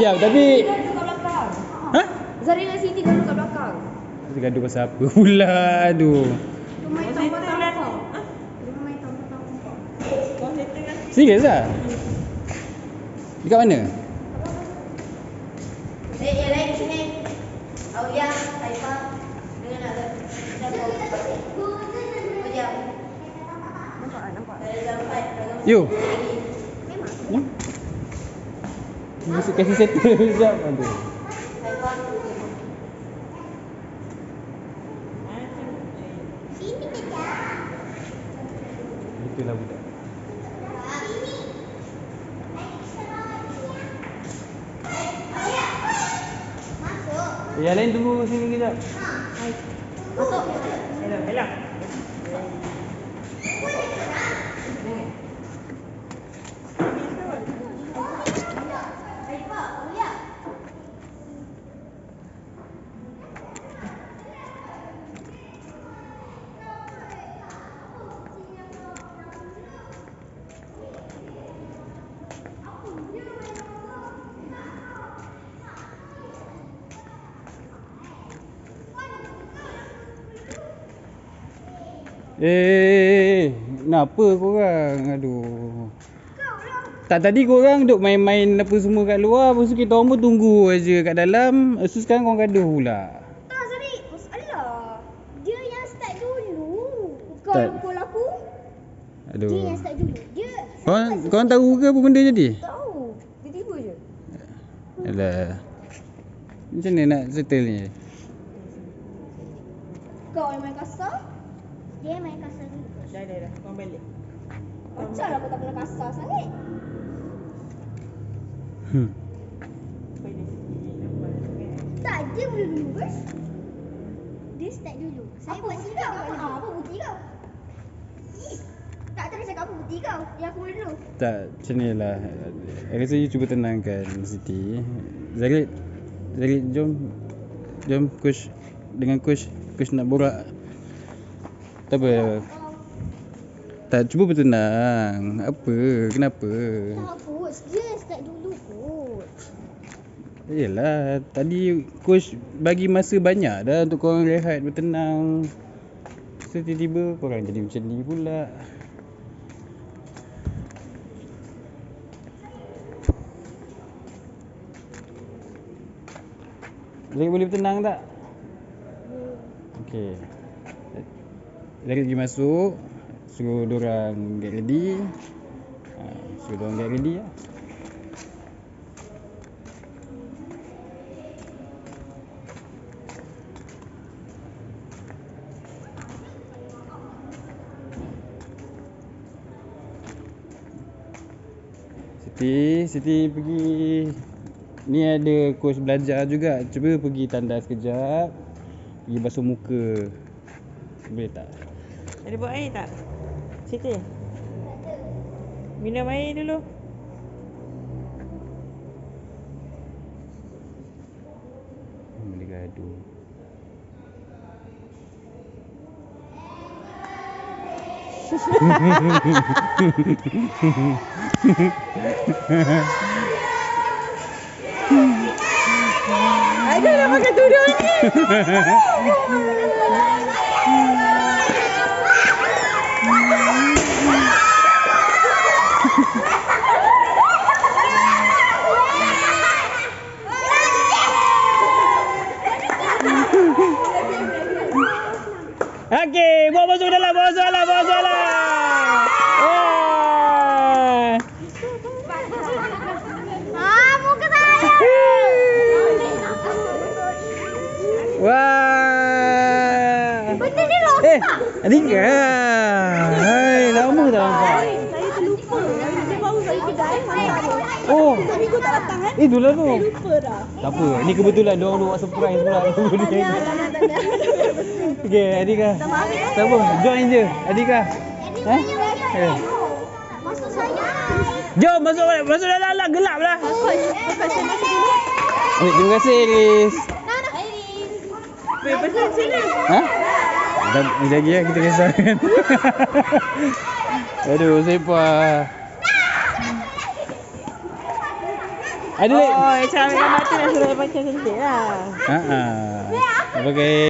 Ya, tapi Gaduh kat belakang. Hah? Zari dengan Siti gaduh kat belakang. Gaduh pasal apa pula? Aduh. Pemain tambah-tambah kau. Dia main tambah-tambah kau. Kau settle lah. Serius ah? Dekat mana? Yang lain di sini. Aulia, Saifah dengan Azhar. Oh, jam. Nampak. Dah jam 4. Yo. Memang. Mesti kasih settle sekejap. Aduh. Saifah. Sini kejap. Itulah budak. Yang lain tunggu sini kejap. Masuk. Hello. Saifah, Aulia. Kenapa korang? Aduh. Tak, tadi korang duk main-main apa semua kat luar, lepas tu kita orang pun tunggu aja kat dalam. Lepas tu sekarang korang gaduh pula. Tak, Zari. Alah. Dia yang start dulu. Kau Tak. yang pukul aku. Aduh. Dia yang start dulu. Dia Korang tahu ke apa benda jadi? tahu. Tiba-tiba je. Alah. Macam mana nak settle ni? Kau yang main kasar. Dia yang main kasar dulu. Dah. Kau balik. Macam lah kau tak pernah kasar sangat. Kau ini sikit. Nampak sangat. Tak, dia mula dulu bos. Dia start dulu. Saya buat tiga kau. Apa bukti kau? Ih, tak tahu dia cakap apa bukti kau. Yang aku mula dulu. Tak, macam ni lah. I rasa you cuba tenangkan Siti. Zarid, jom coach. Dengan coach nak borak. Tak apa. Tak, cuba bertenang. Apa? Kenapa? Tak coach, dia start dulu coach. Yelah, tadi coach bagi masa banyak dah untuk korang rehat, bertenang. So tiba-tiba korang jadi macam ni pula. Zarid boleh bertenang tak? Okey. Zarid pergi masuk. Suruh diorang get ready. Suruh diorang get ready lah. Siti pergi. Ni ada coach belajar juga. Cuba pergi tandas sekejap. Pergi basuh muka. Boleh tak? Ada buat air tak? Siti. Minum air dulu. Boleh gaduh. Ada dah pakai tudung ni. Okey, bawa masuk dalam, bawa dalam. Muka saya. Wah. Benda ni rosak. Adika. Hai, lama tak nampak. Saya terlupa. Saya baru balik kedai. Oh, Minggu tak datang kan? dulu tu. Lupa dah. Tak apa, ni kebetulan diorang buat surprise pula. Okey, Adika. Tak apa, join je. Adika. Masuk saya. Jom masuk dalam lah, gelap lah. Coach, saya masuk dulu. Terima kasih, Iris. Weh, pasal sini. Ha? Lagi lah kita kisahkan. Aduh, sepah. Adelaide. Oh, cara ambil gambar tu dah suruh baca cantik lah. Okay.